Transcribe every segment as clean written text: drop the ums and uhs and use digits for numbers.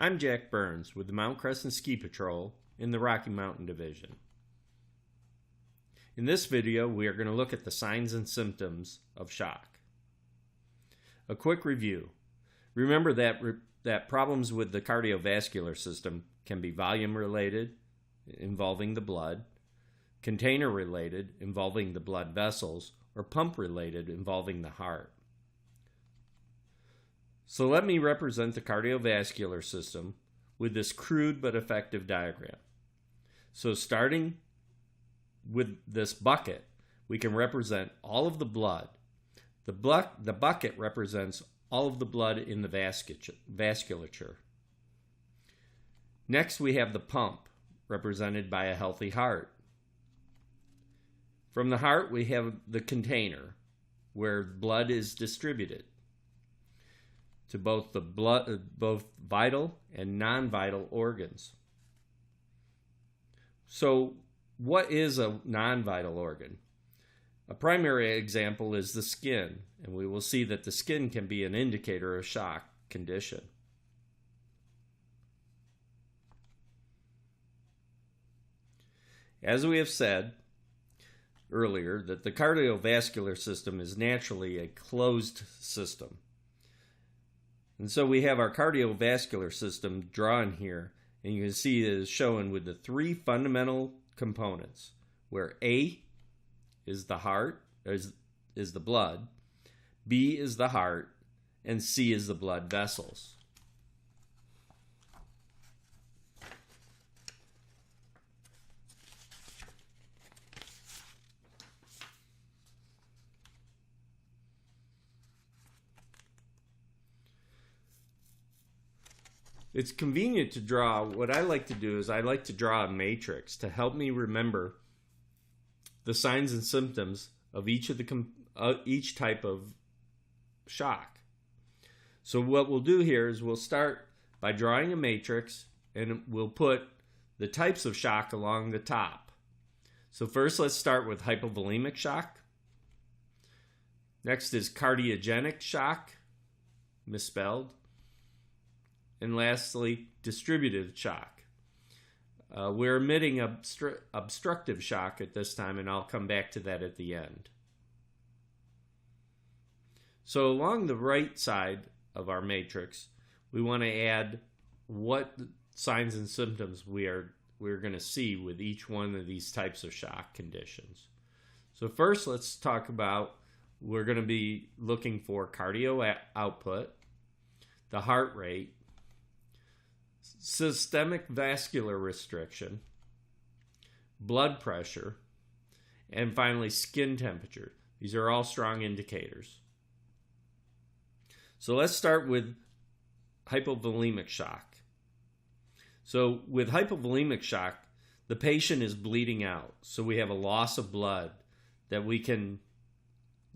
I'm Jack Burns with the Mount Crescent Ski Patrol in the Rocky Mountain Division. In this video, we are going to look at the signs and symptoms of shock. A quick review. Remember that problems with the cardiovascular system can be volume related, involving the blood, container related, involving the blood vessels, or pump related, involving the heart. So let me represent the cardiovascular system with this crude but effective diagram. So starting with this bucket, we can represent all of the blood. The bucket represents all of the blood in the vasculature. Next, we have the pump, represented by a healthy heart. From the heart, we have the container, where blood is distributed to both vital and non-vital organs. So, what is a non-vital organ? A primary example is the skin, and we will see that the skin can be an indicator of shock condition. As we have said earlier, that the cardiovascular system is naturally a closed system. And so we have our cardiovascular system drawn here, and you can see it is shown with the three fundamental components, where A is the heart, is the blood, B is the heart, and C is the blood vessels. It's convenient to draw. What I like to do is I like to draw a matrix to help me remember the signs and symptoms of each type of shock. So what we'll do here is we'll start by drawing a matrix, and we'll put the types of shock along the top. So first, let's start with hypovolemic shock. Next is cardiogenic shock, misspelled. And lastly, distributive shock. We're omitting obstructive shock at this time, and I'll come back to that at the end. So along the right side of our matrix, we want to add what signs and symptoms we're going to see with each one of these types of shock conditions. So first, let's talk about, we're going to be looking for cardio output, the heart rate, systemic vascular restriction, blood pressure, and finally skin temperature. These are all strong indicators. So let's start with hypovolemic shock. So with hypovolemic shock, the patient is bleeding out. So we have a loss of blood that we can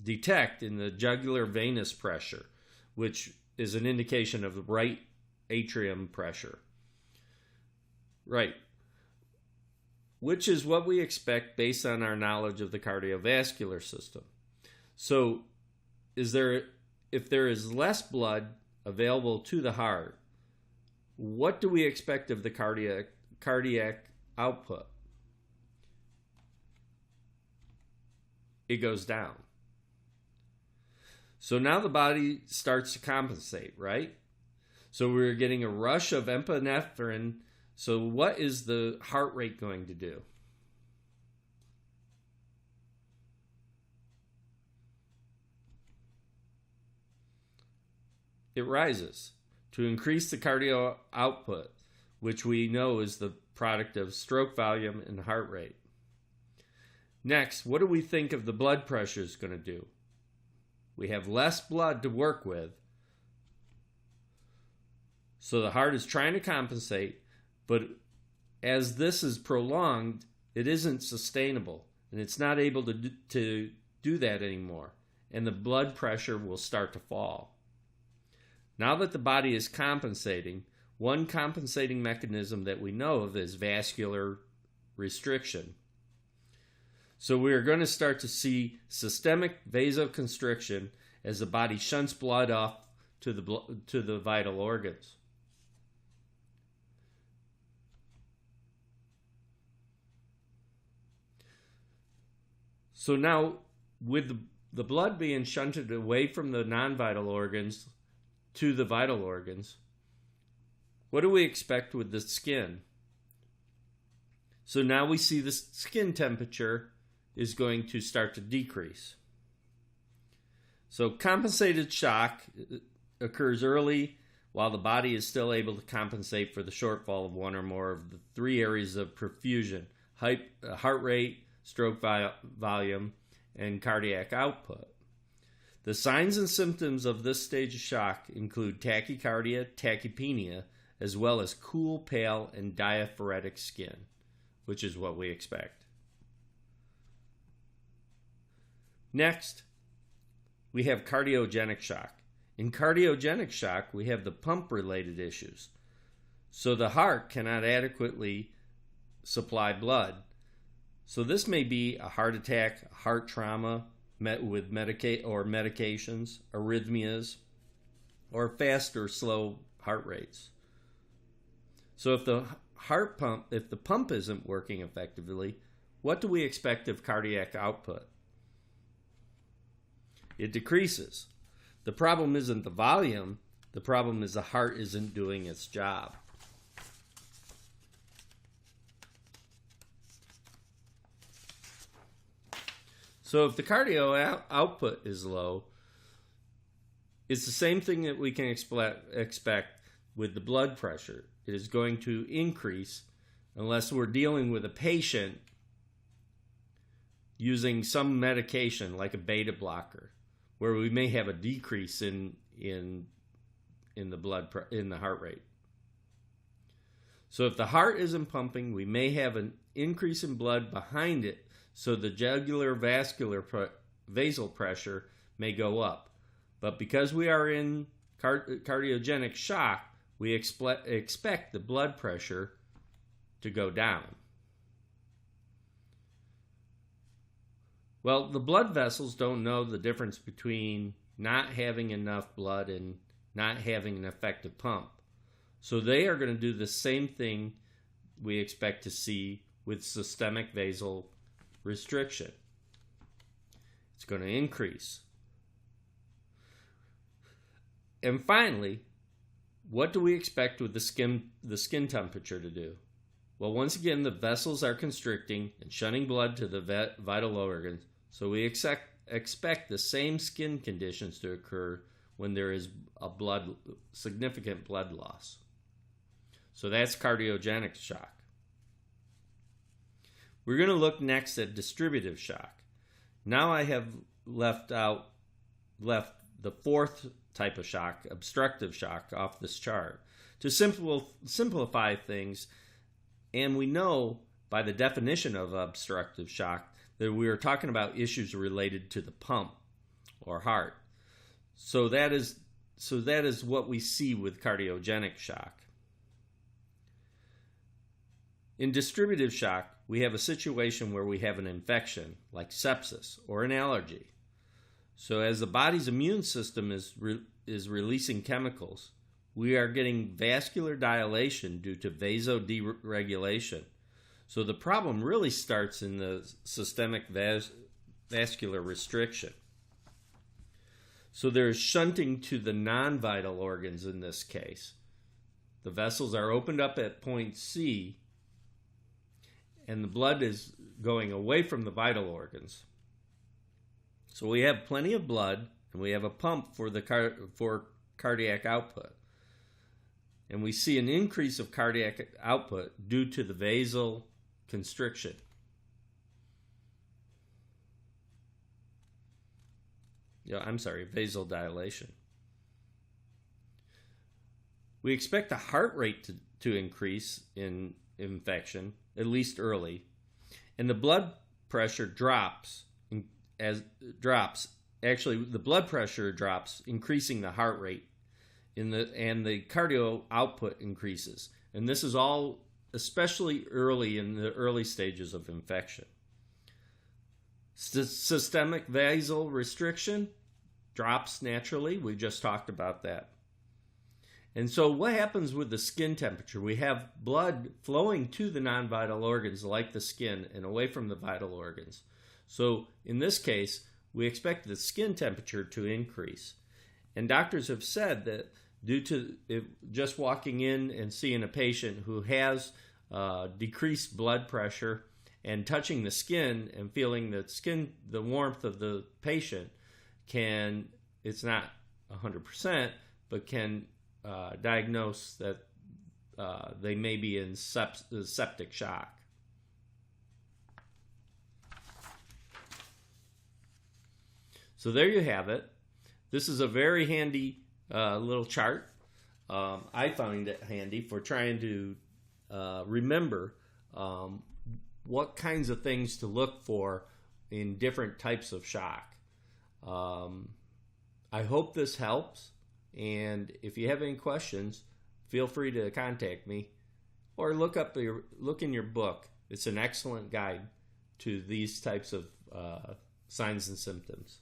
detect in the jugular venous pressure, which is an indication of the right atrium pressure. Right. Which is what we expect based on our knowledge of the cardiovascular system. So if there is less blood available to the heart, what do we expect of the cardiac output? It goes down. So now the body starts to compensate, right? So we're getting a rush of epinephrine. So what is the heart rate going to do? It rises to increase the cardio output, which we know is the product of stroke volume and heart rate. Next, what do we think of the blood pressure is going to do? We have less blood to work with. So the heart is trying to compensate, but as this is prolonged, it isn't sustainable, and it's not able to do that anymore, and the blood pressure will start to fall. Now that the body is compensating, one compensating mechanism that we know of is vascular restriction. So we are going to start to see systemic vasoconstriction as the body shunts blood off to the vital organs. So now, with the blood being shunted away from the non-vital organs to the vital organs, what do we expect with the skin? So now we see the skin temperature is going to start to decrease. So compensated shock occurs early while the body is still able to compensate for the shortfall of one or more of the three areas of perfusion: heart rate, stroke volume, and cardiac output. The signs and symptoms of this stage of shock include tachycardia, tachypnea, as well as cool, pale, and diaphoretic skin, which is what we expect. Next, we have cardiogenic shock. In cardiogenic shock, we have the pump-related issues. So the heart cannot adequately supply blood. So this may be a heart attack, heart trauma with medications, arrhythmias, or fast or slow heart rates. So if the pump isn't working effectively, what do we expect of cardiac output? It decreases. The problem isn't the volume, the problem is the heart isn't doing its job. So if the cardio output is low, it's the same thing that we can expect with the blood pressure. It is going to increase unless we're dealing with a patient using some medication like a beta blocker, where we may have a decrease in the heart rate. So if the heart isn't pumping, we may have an increase in blood behind it, so the jugular vasal pressure may go up. But because we are in cardiogenic shock, we expect the blood pressure to go down. Well, the blood vessels don't know the difference between not having enough blood and not having an effective pump. So they are going to do the same thing we expect to see with systemic vasal restriction. It's going to increase. And finally, what do we expect with the skin temperature to do? Well, once again, the vessels are constricting and shunting blood to the vital organs, so we expect the same skin conditions to occur when there is significant blood loss. So that's cardiogenic shock. We're going to look next at distributive shock. Now I have left the fourth type of shock, obstructive shock, off this chart to simplify things. And we know by the definition of obstructive shock that we are talking about issues related to the pump or heart. So that is what we see with cardiogenic shock. In distributive shock, we have a situation where we have an infection, like sepsis or an allergy. So as the body's immune system is releasing chemicals, we are getting vascular dilation due to vasoderegulation. So the problem really starts in the systemic vascular restriction. So there's shunting to the non-vital organs in this case. The vessels are opened up at point C, and the blood is going away from the vital organs. So we have plenty of blood, and we have a pump for cardiac output. And we see an increase of cardiac output due to the vasal constriction. Vasodilation. We expect the heart rate to increase in infection, at least early, and the blood pressure drops. Actually, the blood pressure drops, increasing the heart rate, and the cardio output increases. And this is all especially early in the early stages of infection. Systemic vasal restriction drops naturally. We just talked about that. And so what happens with the skin temperature? We have blood flowing to the non-vital organs like the skin and away from the vital organs. So in this case, we expect the skin temperature to increase. And doctors have said that due to just walking in and seeing a patient who has decreased blood pressure and touching the skin and feeling the warmth of the patient it's not 100%, but can diagnose that they may be in septic shock. So there you have it. This is a very handy little chart. I found it handy for trying to remember what kinds of things to look for in different types of shock. I hope this helps, and if you have any questions, feel free to contact me or look in your book. It's an excellent guide to these types of signs and symptoms.